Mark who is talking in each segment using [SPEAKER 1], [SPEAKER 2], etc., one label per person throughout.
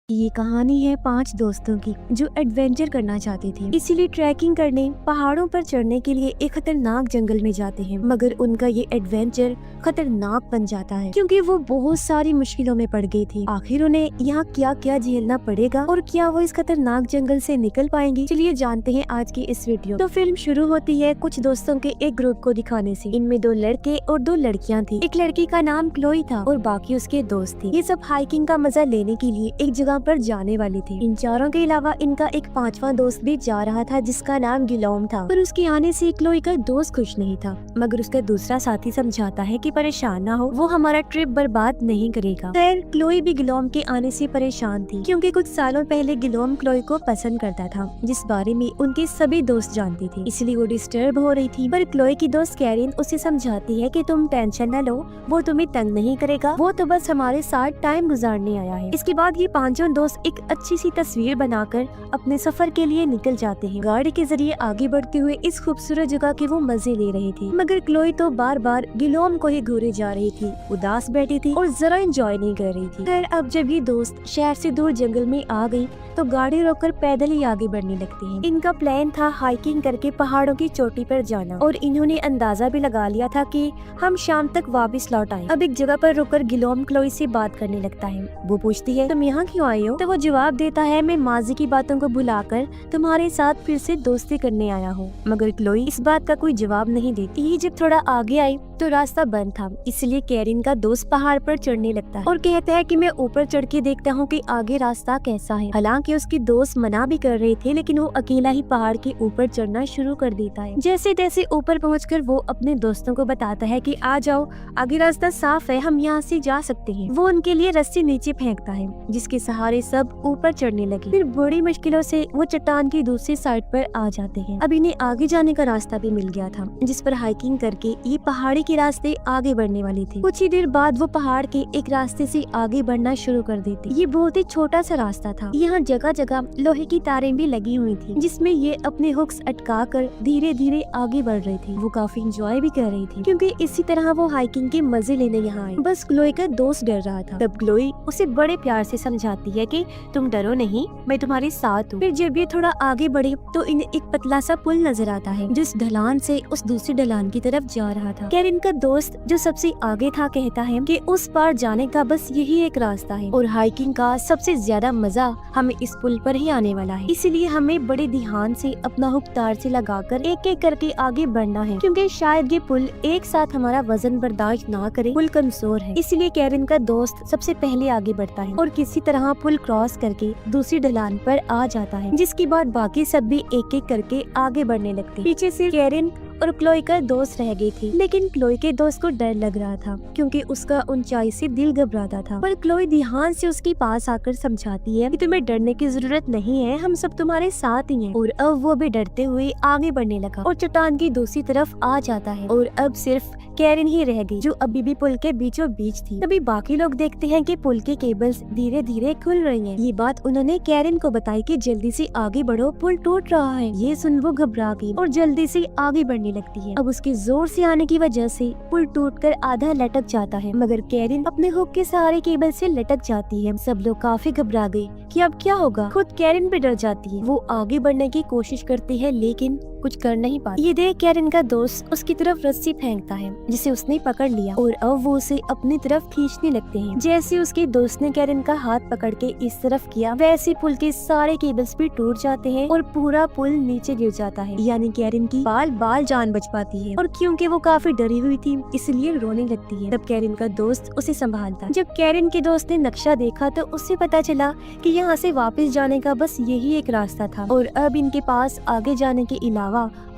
[SPEAKER 1] ये कहानी है 5 दोस्तों की जो एडवेंचर करना चाहते थे, इसीलिए ट्रैकिंग करने पहाड़ों पर चढ़ने के लिए एक खतरनाक जंगल में जाते हैं। मगर उनका ये एडवेंचर खतरनाक बन जाता है क्योंकि वो बहुत सारी मुश्किलों में पड़ गए थे। आखिर उन्हें यहाँ क्या क्या झेलना पड़ेगा और क्या वो इस खतरनाक जंगल से निकल पाएंगे, चलिए जानते हैं आज की इस वीडियो। तो फिल्म शुरू होती है कुछ दोस्तों के एक ग्रुप को दिखाने से। इनमें 2 लड़के और 2 लड़कियाँ थी। एक लड़की का नाम क्लोई था और बाकी उसके दोस्त थे। ये सब हाइकिंग का मजा लेने के लिए एक जगह पर जाने वाली थी। इन चारों के अलावा इनका एक 5वां दोस्त भी जा रहा था जिसका नाम गिलोम था। पर उसके आने से क्लोई का दोस्त खुश नहीं था, मगर उसका दूसरा साथी समझाता है कि परेशान ना हो, वो हमारा ट्रिप बर्बाद नहीं करेगा। खैर क्लोई भी गिलोम के आने से परेशान थी क्योंकि कुछ सालों पहले गिलोम क्लोई को पसंद करता था, जिस बारे में उनके सभी दोस्त जानते थे, इसलिए वो डिस्टर्ब हो रही थी। पर क्लोई की दोस्त कैरिन उसे समझाती है कि तुम टेंशन न लो, वो तुम्हें तंग नहीं करेगा, वो तो बस हमारे साथ टाइम गुजारने आया है। इसके बाद ये 5 दोस्त एक अच्छी सी तस्वीर बनाकर अपने सफर के लिए निकल जाते हैं। गाड़ी के जरिए आगे बढ़ते हुए इस खूबसूरत जगह के वो मजे ले रहे थे, मगर क्लोई तो बार बार गिलोम को ही घूरे जा रही थी, उदास बैठी थी और जरा एंजॉय नहीं कर रही थी। खैर अब जब ये दोस्त शहर से दूर जंगल में आ गई तो गाड़ी रोककर पैदल ही आगे बढ़ने लगते हैं। इनका प्लान था हाइकिंग करके पहाड़ों की चोटी पर जाना और इन्होंने अंदाजा भी लगा लिया था कि हम शाम तक वापस लौट आए। अब एक जगह पर रुककर गिलोम क्लोई से बात करने लगता है। वो पूछती है तुम यहाँ क्यों आए हो? तो वो जवाब देता है मैं माजी की बातों को भुलाकर तुम्हारे साथ फिर से दोस्ती करने आया हूँ। मगर क्लोई इस बात का कोई जवाब नहीं देती। ये जब थोड़ा आगे आई तो रास्ता बंद था, इसलिए कैरिन का दोस्त पहाड़ पर चढ़ने लगता है और कहता है कि मैं ऊपर चढ़ के देखता हूँ कि आगे रास्ता कैसा है। हालांकि उसकी दोस्त मना भी कर रहे थे, लेकिन वो अकेला ही पहाड़ के ऊपर चढ़ना शुरू कर देता है। जैसे तैसे ऊपर पहुंचकर वो अपने दोस्तों को बताता है कि आ जाओ, आगे रास्ता साफ है, हम यहाँ से जा सकते हैं। वो उनके लिए रस्सी नीचे फेंकता है, जिसके सहारे सब ऊपर चढ़ने लगे। फिर बड़ी मुश्किलों से वो चट्टान की दूसरी साइड पर आ जाते हैं। अब इन्हें आगे जाने का रास्ता भी मिल गया था, जिस पर हाइकिंग करके ये पहाड़ी के रास्ते आगे बढ़ने वाली थी। कुछ ही देर बाद वो पहाड़ के एक रास्ते से आगे बढ़ना शुरू कर देती। ये बहुत ही छोटा सा रास्ता था। यहाँ जगह जगह लोहे की तारें भी लगी हुई थी, जिसमें ये अपने हुक्स अटका कर धीरे धीरे आगे बढ़ रही थी। वो काफी इंजॉय भी कर रही थी क्योंकि इसी तरह वो हाइकिंग के मजे लेने यहाँ आई। बस क्लोई का दोस्त डर रहा था। तब क्लोई उसे बड़े प्यार से समझाती है कि तुम डरो नहीं, मैं तुम्हारे साथ हूँ। फिर जब ये थोड़ा आगे बढ़े तो इन्हें एक पतला सा पुल नजर आता है, जिस ढलान से उस दूसरी ढलान की तरफ जा रहा था। कैरिन का दोस्त जो सबसे आगे था कहता है कि उस पार जाने का बस यही एक रास्ता है और हाइकिंग का सबसे ज्यादा मजा हमें इस पुल पर ही आने वाला है, इसलिए हमें बड़े ध्यान से अपना हुक तार से लगाकर एक एक करके आगे बढ़ना है, क्योंकि शायद ये पुल एक साथ हमारा वजन बर्दाश्त ना करे। पुल कमजोर है, इसलिए कैरिन का दोस्त सबसे पहले आगे बढ़ता है और किसी तरह पुल क्रॉस करके दूसरी ढलान पर आ जाता है, जिसके बाद बाकी सब भी एक एक करके आगे बढ़ने लगते। पीछे सिर्फ कैरिन और क्लोई का दोस्त रह गई थी, लेकिन क्लोई के दोस्त को डर लग रहा था क्योंकि उसका ऊंचाई से दिल घबराता था। पर क्लोई ध्यान से उसके पास आकर समझाती है कि तुम्हें डरने की जरूरत नहीं है, हम सब तुम्हारे साथ ही हैं। और अब वो भी डरते हुए आगे बढ़ने लगा और चट्टान की दूसरी तरफ आ जाता है और अब सिर्फ कैरिन ही रह गई जो अभी भी पुल के बीचों बीच थी। तभी बाकी लोग देखते हैं कि पुल के केबल्स धीरे धीरे खुल रही हैं। ये बात उन्होंने कैरिन को बताई कि जल्दी से आगे बढ़ो, पुल टूट रहा है। ये सुन वो घबरा गई और जल्दी से आगे बढ़ने लगती है। अब उसके जोर से आने की वजह से पुल टूटकर आधा लटक जाता है, मगर कैरिन अपने हुक के सहारे केबल से लटक जाती है। सब लोग काफी घबरा गए कि अब क्या होगा। खुद कैरिन भी डर जाती है। वो आगे बढ़ने की कोशिश करती है लेकिन कुछ कर नहीं पाती। ये देख कैरिन का दोस्त उसकी तरफ रस्सी फेंकता है, जिसे उसने पकड़ लिया और अब वो उसे अपनी तरफ खींचने लगते हैं। जैसे उसके दोस्त ने कैरिन का हाथ पकड़ के इस तरफ किया, वैसे पुल के सारे केबल्स भी टूट जाते हैं और पूरा पुल नीचे गिर जाता है। यानी कैरिन की बाल जान बच पाती है और क्योंकि वो काफी डरी हुई थी इसलिए रोने लगती है। तब कैरिन का दोस्त उसे संभालता। जब कैरिन के दोस्त ने नक्शा देखा तो उससे पता चला कि यहाँ से वापस जाने का बस यही एक रास्ता था और अब इनके पास आगे जाने के अलावा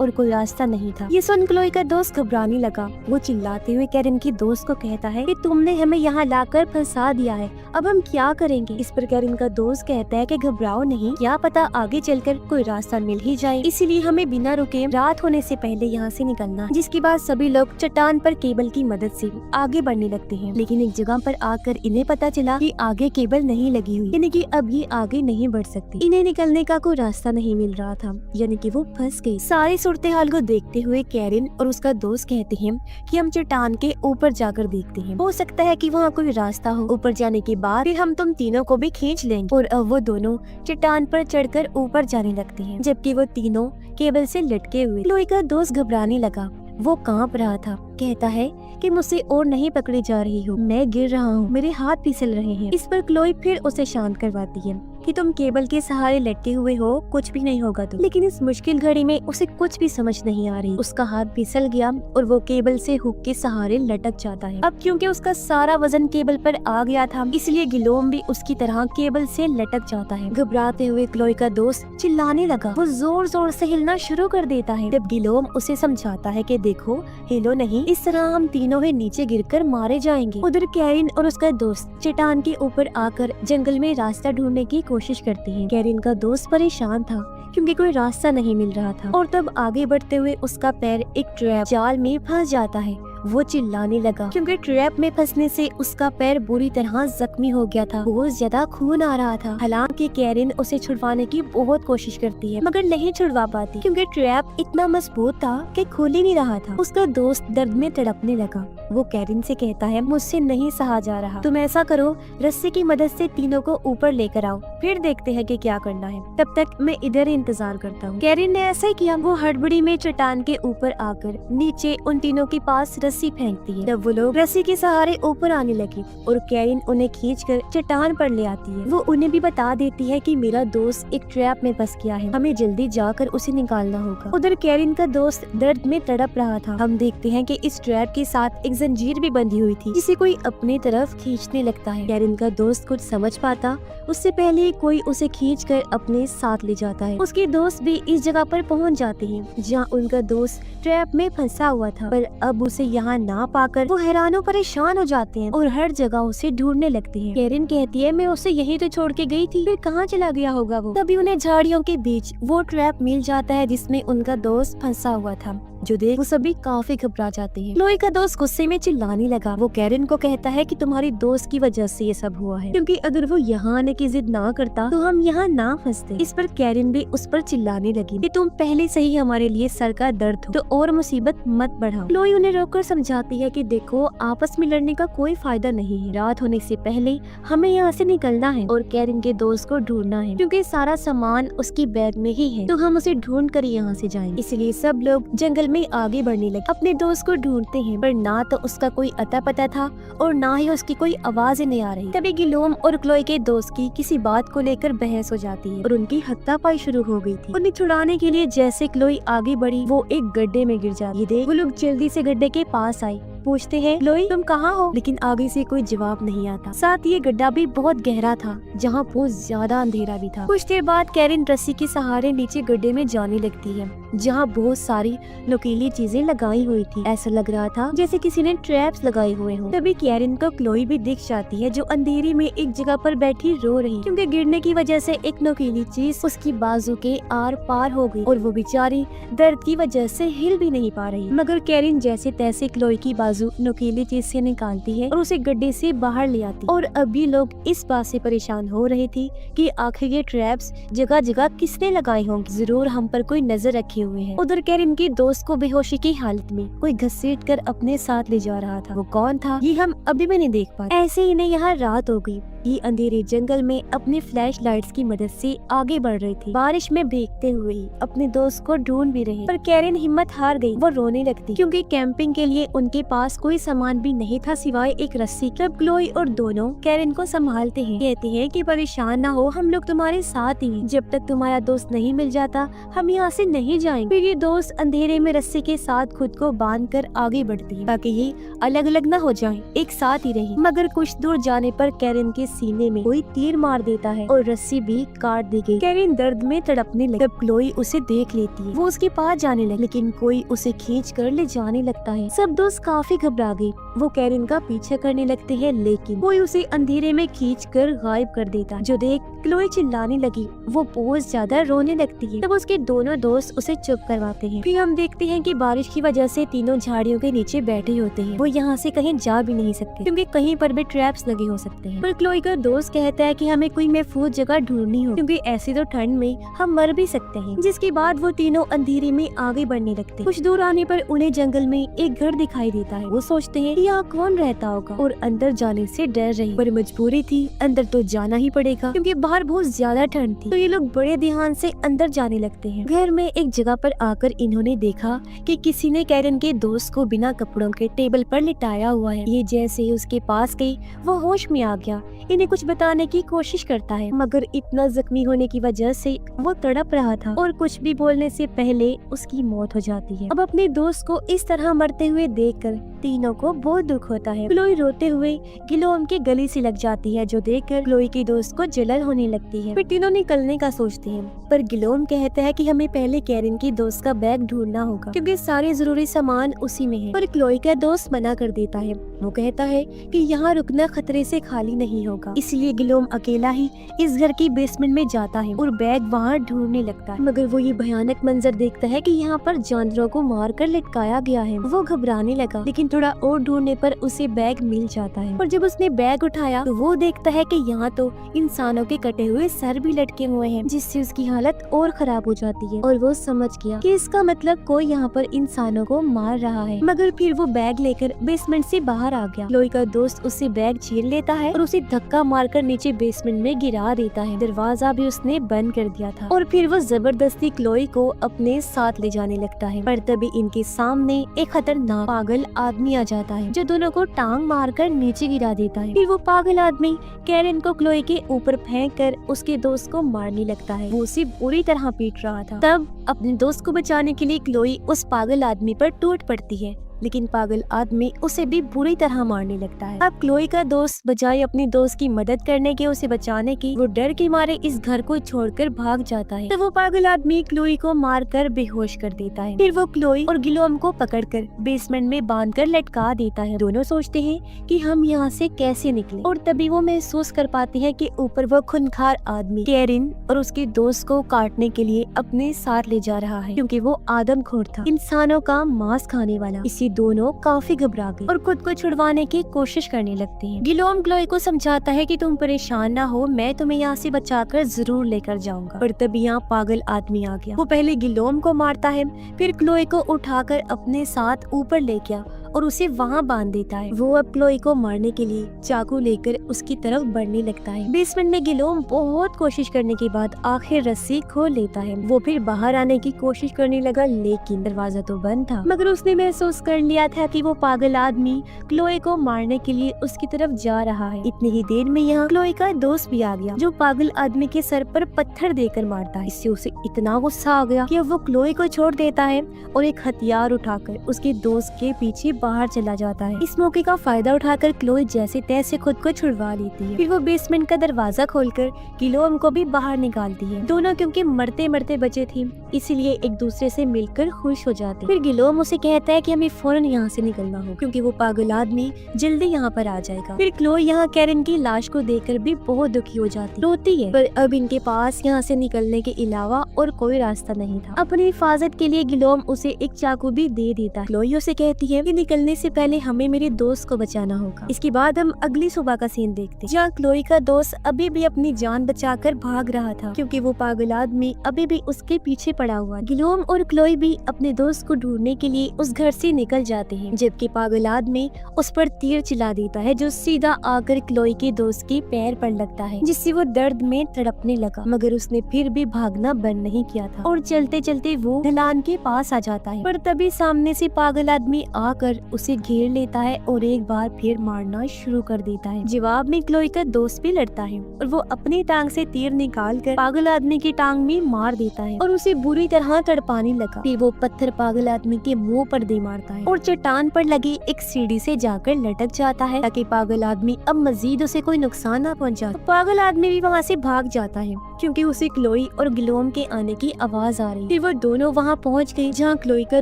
[SPEAKER 1] और कोई रास्ता नहीं था। ये सुन क्लोई का दोस्त घबराने लगा। वो चिल्लाते हुए कैरिन के दोस्त को कहता है कि तुमने हमें यहाँ लाकर फंसा दिया है, अब हम क्या करेंगे। इस पर कैरिन का दोस्त कहता है कि घबराओ नहीं, क्या पता आगे चलकर कोई रास्ता मिल ही जाए, इसीलिए हमें बिना रुके रात होने से पहले यहाँ से निकलना। जिसके बाद सभी लोग चट्टान पर केबल की मदद से आगे बढ़ने लगते हैं, लेकिन एक जगह पर आकर इन्हें पता चला कि आगे केबल नहीं लगी हुई, यानी कि अब ये आगे नहीं बढ़ सकती। इन्हें निकलने का कोई रास्ता नहीं मिल रहा था, यानी कि वो फंस गई। सारी सूरत हाल को देखते हुए कैरिन और उसका दोस्त कहते हैं कि हम चट्टान के ऊपर जाकर देखते हैं, हो सकता है कि वहाँ कोई रास्ता हो। ऊपर जाने के बाद फिर हम तुम तीनों को भी खींच लेंगे। और अब वो दोनों चट्टान पर चढ़कर ऊपर जाने लगते हैं, जबकि वो तीनों केबल से लटके हुए। क्लोई का दोस्त घबराने लगा, वो कांप रहा था। कहता है कि मुझसे और नहीं पकड़ी जा रही हो, मैं गिर रहा हूँ, मेरे हाथ फिसल रहे हैं। इस पर क्लोई फिर उसे शांत करवाती है कि तुम केबल के सहारे लटके हुए हो, कुछ भी नहीं होगा तुम। लेकिन इस मुश्किल घड़ी में उसे कुछ भी समझ नहीं आ रही। उसका हाथ फिसल गया और वो केबल से हुक के सहारे लटक जाता है। अब क्योंकि उसका सारा वजन केबल पर आ गया था, इसलिए गिलोम भी उसकी तरह केबल से लटक जाता है। घबराते हुए क्लोई का दोस्त चिल्लाने लगा। वो जोर जोर से हिलना शुरू कर देता है। जब गिलोम उसे समझाता है कि देखो, हिलो नहीं, इस तरह हम तीनों ही नीचे गिरकर मारे जाएंगे। उधर कैरिन और उसका दोस्त चट्टान के ऊपर आकर जंगल में रास्ता ढूंढने की कोशिश करती हैं। कैरिन का दोस्त परेशान था क्योंकि कोई रास्ता नहीं मिल रहा था। और तब आगे बढ़ते हुए उसका पैर एक ट्रैप जाल में फंस जाता है। वो चिल्लाने लगा क्योंकि ट्रैप में फंसने से उसका पैर बुरी तरह जख्मी हो गया था। बहुत ज्यादा खून आ रहा था। हालांकि कैरिन उसे छुड़वाने की बहुत कोशिश करती है, मगर नहीं छुड़वा पाती क्योंकि ट्रैप इतना मजबूत था कि खुल ही नहीं रहा था। उसका दोस्त दर्द में तड़पने लगा। वो कैरिन से कहता है, मुझसे नहीं सहा जा रहा, तुम ऐसा करो, रस्सी की मदद से तीनों को ऊपर लेकर आओ, फिर देखते हैं कि क्या करना है। तब तक मैं इधर ही इंतजार करता हूँ। कैरिन ने ऐसा ही किया। वो हड़बड़ी में चट्टान के ऊपर आकर नीचे उन तीनों के पास रस्सी फेंकती है। तब वो लोग रस्सी के सहारे ऊपर आने लगे और कैरिन उन्हें खींचकर चट्टान पर ले आती है। वो उन्हें भी बता देती है कि मेरा दोस्त एक ट्रैप में फंस गया है, हमें जल्दी जाकर उसे निकालना होगा। उधर कैरिन का दोस्त दर्द में तड़प रहा था। हम देखते हैं कि इस ट्रैप के साथ एक जंजीर भी बंधी हुई थी, जिसे कोई अपनी तरफ खींचने लगता है। कैरिन का दोस्त कुछ समझ पाता उससे पहले कोई उसे खींचकर अपने साथ ले जाता है। उसके दोस्त भी इस जगह पर पहुंच जाते हैं जहां उनका दोस्त ट्रैप में फंसा हुआ था, पर अब उसे यहाँ ना पाकर वो हैरानों परेशान हो जाते हैं और हर जगह उसे ढूंढने लगते हैं। कैरिन कहती है, मैं उसे यहीं तो छोड़ के गई थी, फिर कहाँ चला गया होगा वो। तभी उन्हें झाड़ियों के बीच वो ट्रैप मिल जाता है जिसमें उनका दोस्त फंसा हुआ था, जो देख वो सभी काफी घबरा जाते हैं। क्लोई का दोस्त गुस्से में चिल्लाने लगा। वो कैरिन को कहता है कि तुम्हारी दोस्त की वजह से ये सब हुआ है, क्योंकि अगर वो यहाँ आने की जिद ना करता तो हम यहाँ ना फंसते। इस पर कैरिन भी उस पर चिल्लाने लगी कि तुम पहले से ही हमारे लिए सर का दर्द हो, तो और मुसीबत मत बढ़ाओ। क्लोई उन्हें रोककर समझाती है कि देखो, आपस में लड़ने का कोई फायदा नहीं है, रात होने से पहले हमें यहाँ से निकलना है और कैरिन के दोस्त को ढूंढना है, क्योंकि सारा सामान उसकी बैग में ही है, तो हम उसे ढूंढ कर यहाँ से जाएंगे। इसलिए सब लोग जंगल में आगे बढ़ने लगे, अपने दोस्त को ढूंढते हैं, पर ना तो उसका कोई अता पता था और ना ही उसकी कोई आवाज नहीं आ रही। तभी गिलोम और क्लोई के दोस्त की किसी बात को लेकर बहस हो जाती है और उनकी हत्तापाई शुरू हो गई थी। उन्हें छुड़ाने के लिए जैसे क्लोई आगे बढ़ी, वो एक गड्ढे में गिर जाती है। देख वो लोग जल्दी से गड्ढे के पास आए, पूछते हैं, क्लोई तुम कहाँ हो? लेकिन आगे से कोई जवाब नहीं आता। साथ ये गड्ढा भी बहुत गहरा था, जहाँ बहुत ज्यादा अंधेरा भी था। कुछ देर बाद कैरिन रस्सी के सहारे नीचे गड्ढे में जाने लगती है, जहाँ बहुत सारी नुकीली चीजें लगाई हुई थी। ऐसा लग रहा था जैसे किसी ने ट्रैप्स लगाए हुए हों। तभी कैरिन को क्लोई भी दिख जाती है, जो अंधेरे में एक जगह पर बैठी रो रही, क्योंकि गिरने की वजह से एक नुकीली चीज उसकी बाजू के आर पार हो गई और वो बेचारी दर्द की वजह से हिल भी नहीं पा रही। मगर कैरिन जैसे तैसे क्लोई की बाजू नुकीली चीज से निकालती है और उसे गड्ढे से बाहर ले आती। और अभी लोग इस बात से परेशान हो रहे थे कि आखिर ये ट्रैप्स जगह जगह किसने लगाए होंगे, जरूर हम पर कोई नजर रखे हुए हैं। उधर कैरिन के दोस्त को बेहोशी की हालत में कोई घसीट कर अपने साथ ले जा रहा था। वो कौन था ये हम अभी भी नहीं देख पाए। ऐसे ही यहाँ रात हो गई। ये अंधेरे जंगल में अपनी फ्लैश लाइट्स की मदद से आगे बढ़ रही थी, बारिश में भीगते हुए अपने दोस्त को ढूंढ भी रही। पर कैरिन हिम्मत हार गई। वो रोने लगती क्योंकि कैंपिंग के लिए उनके पास कोई सामान भी नहीं था सिवाय एक रस्सी। तब क्लोई और दोनों कैरिन को संभालते हैं, कहते हैं कि परेशान ना हो, हम लोग तुम्हारे साथ ही हैं। जब तक तुम्हारा दोस्त नहीं मिल जाता हम यहाँ से नहीं जाएंगे। फिर ये दोस्त अंधेरे में रस्सी के साथ खुद को बांध कर आगे बढ़ती है ताकि ये अलग अलग न हो जाएं, एक साथ ही रहें। मगर कुछ दूर जाने पर कैरिन के सीने में कोई तीर मार देता है और रस्सी भी काट दी गई। कैरिन दर्द में तड़पने लगी। तब क्लोई उसे देख लेती है। वो उसके पास जाने लगी, लेकिन कोई उसे खींच कर ले जाने लगता है। सब दोस्त काफी घबरा गए। वो कैरिन का पीछा करने लगते हैं, लेकिन कोई उसे अंधेरे में खींच कर गायब कर देता है, जो देख क्लोई चिल्लाने लगी। वो बहुत ज्यादा रोने लगती है। तब उसके दोनों दोस्त उसे चुप करवाते हैं। फिर हम देखते हैं कि बारिश की वजह से तीनों झाड़ियों के नीचे बैठे होते हैं। वो यहाँ से कहीं जा भी नहीं सकते क्योंकि कहीं पर भी ट्रैप्स लगे हो सकते हैं। पर क्लोई क्लोई का दोस्त कहता है कि हमें कोई महफूज जगह ढूंढनी हो, क्योंकि ऐसी तो ठंड में हम मर भी सकते हैं। जिसके बाद वो तीनों अंधेरे में आगे बढ़ने लगते। कुछ दूर आने पर उन्हें जंगल में एक घर दिखाई देता है। वो सोचते हैं कि यहाँ कौन रहता होगा और अंदर जाने से डर रही, पर मजबूरी थी, अंदर तो जाना ही पड़ेगा क्योंकि बाहर बहुत ज्यादा ठंड थी। तो ये लोग बड़े ध्यान से अंदर जाने लगते हैं। घर में एक जगह पर आकर इन्होंने देखा कि किसी ने कैरन के दोस्त को बिना कपड़ों के टेबल पर लिटाया हुआ है। ये जैसे ही उसके पास गई वो होश में आ गया। इन्हें कुछ बताने की कोशिश करता है, मगर इतना जख्मी होने की वजह से वो तड़प रहा था और कुछ भी बोलने से पहले उसकी मौत हो जाती है। अब अपने दोस्त को इस तरह मरते हुए देखकर तीनों को बहुत दुख होता है। क्लोई रोते हुए गिलोम के गले से लग जाती है, जो देखकर क्लोई के दोस्त को जलन होने लगती है। फिर तीनों निकलने का सोचते हैं, पर गिलोम कहता है कि हमें पहले कैरन की दोस्त का बैग ढूंढना होगा क्योंकि सारे जरूरी सामान उसी में है। पर क्लोई का दोस्त मना कर देता है। वो कहता है कि यहाँ रुकना खतरे से खाली नहीं होगा, इसलिए गिलोम अकेला ही इस घर की बेसमेंट में जाता है और बैग वहाँ ढूंढने लगता है। मगर वो ये भयानक मंजर देखता है कि यहाँ पर जानवरों को मार कर लटकाया गया है। वो घबराने लगा, लेकिन थोड़ा और ढूंढने पर उसे बैग मिल जाता है। और जब उसने बैग उठाया तो वो देखता है कि यहाँ तो इंसानों के कटे हुए सर भी लटके हुए हैं, जिससे उसकी हालत और खराब हो जाती है। और वो समझ गया कि इसका मतलब कोई यहाँ पर इंसानों को मार रहा है। मगर फिर वो बैग लेकर बेसमेंट से बाहर आ गया। क्लोई का दोस्त उससे बैग छीन लेता है और उसे धक्का मारकर नीचे बेसमेंट में गिरा देता है। दरवाजा भी उसने बंद कर दिया था और फिर वो जबरदस्ती क्लोई को अपने साथ ले जाने लगता है। पर तभी इनके सामने एक खतरनाक पागल आदमी आ जाता है, जो दोनों को टांग मारकर नीचे गिरा देता है। फिर वो पागल आदमी कैरन को क्लोई के ऊपर फेंक कर उसके दोस्त को मारने लगता है। वो उसे बुरी तरह पीट रहा था। तब अपने दोस्त को बचाने के लिए क्लोई उस पागल आदमी पर टूट पड़ती है, लेकिन पागल आदमी उसे भी बुरी तरह मारने लगता है। अब क्लोई का दोस्त बजाय अपनी दोस्त की मदद करने के, उसे बचाने की, वो डर के मारे इस घर को छोड़कर भाग जाता है। तो वो पागल आदमी क्लोई को मारकर बेहोश कर देता है। फिर वो क्लोई और गिलोम को पकड़कर बेसमेंट में बांधकर लटका देता है। दोनों सोचते हैं कि हम यहाँ से कैसे निकले, और तभी वो महसूस कर पाते हैं कि ऊपर वो खूंखार आदमी कैरिन और उसके दोस्त को काटने के लिए अपने साथ ले जा रहा है, क्योंकि वो आदमखोर था, इंसानों का मांस खाने वाला। इसी दोनों काफी घबरा गए और खुद को छुड़वाने की कोशिश करने लगते हैं। गिलोम क्लोई को समझाता है कि तुम परेशान ना हो, मैं तुम्हें यहाँ से बचाकर जरूर लेकर जाऊंगा। पर तभी यहाँ पागल आदमी आ गया। वो पहले गिलोम को मारता है, फिर क्लोई को उठाकर अपने साथ ऊपर ले गया और उसे वहाँ बांध देता है। वो अब क्लोई को मारने के लिए चाकू लेकर उसकी तरफ बढ़ने लगता है। बेसमेंट में गिलोम बहुत कोशिश करने के बाद आखिर रस्सी खोल लेता है। वो फिर बाहर आने की कोशिश करने लगा, लेकिन दरवाजा तो बंद था। मगर उसने महसूस कर लिया था कि वो पागल आदमी क्लोई को मारने के लिए उसकी तरफ जा रहा है। इतनी ही देर में यहाँ क्लोई का दोस्त भी आ गया, जो पागल आदमी के सर पर पत्थर देकर मारता है। इससे उसे इतना गुस्सा आ गया कि वो क्लोई को छोड़ देता है और एक हथियार उठाकर उसके दोस्त के पीछे बाहर चला जाता है। इस मौके का फायदा उठाकर क्लोई जैसे तैसे खुद को छुड़वा लेती है। फिर वो बेसमेंट का दरवाजा खोलकर गिलोम को भी बाहर निकालती है। दोनों क्योंकि मरते मरते बचे थे, इसीलिए एक दूसरे से मिलकर खुश हो जाते। फिर गिलोम उसे कहता है कि हमें फौरन यहाँ से निकलना हो, क्योंकि वो पागल आदमी जल्दी यहाँ पर आ जाएगा। फिर क्लोई यहाँ कैरन की लाश को देखकर भी बहुत दुखी हो जाती, रोती है। पर अब इनके पास यहाँ से निकलने के अलावा और कोई रास्ता नहीं था। अपनी हिफाजत के लिए गिलोम उसे एक चाकू भी दे देता है। क्लोई उसे कहती है कि निकलने से पहले हमें मेरे दोस्त को बचाना होगा। इसके बाद हम अगली सुबह का सीन देखते हैं, जहाँ क्लोई का दोस्त अभी भी अपनी जान बचाकर भाग रहा था, क्योंकि वो पागल आदमी अभी भी उसके पीछे पड़ा हुआ। गिलोम और क्लोई भी अपने दोस्त को ढूंढने के लिए उस घर से निकल जाते हैं, जबकि पागल आदमी उस पर तीर चला देता है, जो सीधा आकर क्लोई के दोस्त के पैर पर लगता है, जिससे वो दर्द में तड़पने लगा। मगर उसने फिर भी भागना बंद नहीं किया था और चलते चलते वो ढलान के पास आ जाता है। पर तभी सामने से पागल आदमी आकर उसे घेर लेता है और एक बार फिर मारना शुरू कर देता है। जवाब में क्लोई का दोस्त भी लड़ता है और वो अपनी टांग से तीर निकालकर पागल आदमी की टांग में मार देता है और उसे बुरी तरह तड़पाने लगा। फिर वो पत्थर पागल आदमी के मुंह पर दे मारता है और चट्टान पर लगी एक सीढ़ी से जाकर लटक जाता है, ताकि पागल आदमी अब मजीद उसे कोई नुकसान न पहुंचा। तो पागल आदमी भी वहाँ से भाग जाता है, क्योंकि उसे क्लोई और गिलोम के आने की आवाज आ रही। फिर वो दोनों वहाँ पहुँच गए जहाँ क्लोई का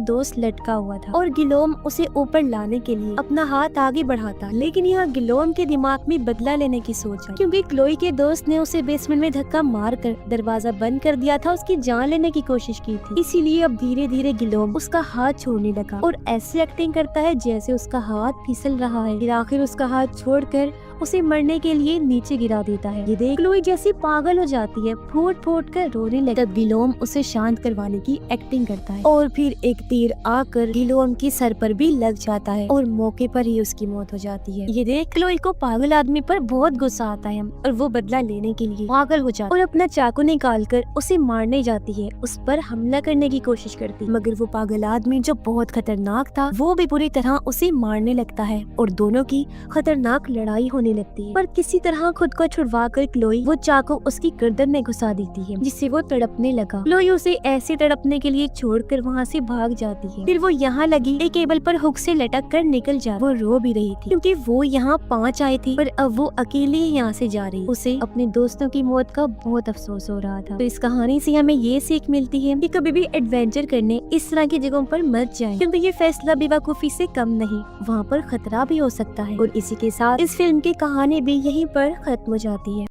[SPEAKER 1] दोस्त लटका हुआ था और गिलोम उसे ऊपर लाने के लिए अपना हाथ आगे बढ़ाता। लेकिन यहाँ गिलोम के दिमाग में बदला लेने की सोच है, क्योंकि क्लोई के दोस्त ने उसे बेसमेंट में धक्का मारकर दरवाजा बंद कर दिया था, उसकी जान लेने की कोशिश की थी। इसीलिए अब धीरे धीरे गिलोम उसका हाथ छोड़ने लगा और ऐसे एक्टिंग करता है जैसे उसका हाथ फिसल रहा है। फिर आखिर उसका हाथ छोड़कर उसे मरने के लिए नीचे गिरा देता है। ये देख क्लोई जैसी पागल हो जाती है, फूट फूट कर रोने लगती है। तब गिलोम उसे शांत करवाने की एक्टिंग करता है और फिर एक तीर आकर गिलोम की सर पर भी लग जाता है और मौके पर ही उसकी मौत हो जाती है। ये देख क्लोई को पागल आदमी पर बहुत गुस्सा आता है और वो बदला लेने के लिए पागल हो जाता है और अपना चाकू निकालकर उसे मारने जाती है, उस पर हमला करने की कोशिश करती है। मगर वो पागल आदमी जो बहुत खतरनाक था वो भी बुरी तरह उसे मारने लगता है और दोनों की खतरनाक लड़ाई होने लगती है। पर किसी तरह खुद को छुड़वाकर क्लोई वो चाकू उसकी गर्दन में घुसा देती है, जिससे वो तड़पने लगा। क्लोई उसे ऐसे तड़पने के लिए छोड़कर वहाँ से भाग जाती है। फिर वो यहाँ लगी एक केबल पर हुक से लटक कर निकल जा। वो रो भी रही थी क्योंकि वो यहाँ 5 आए थे, पर अब वो अकेले ही यहाँ से जा रही। उसे अपने दोस्तों की मौत का बहुत अफसोस हो रहा था। तो इस कहानी से हमें ये सीख मिलती है कि कभी भी एडवेंचर करने इस तरह की जगहों पर मत जाएं, क्योंकि ये फैसला बेवकूफी से कम नहीं, वहाँ पर खतरा भी हो सकता है। और इसी के साथ इस फिल्म की कहानी भी यहीं पर खत्म हो जाती है।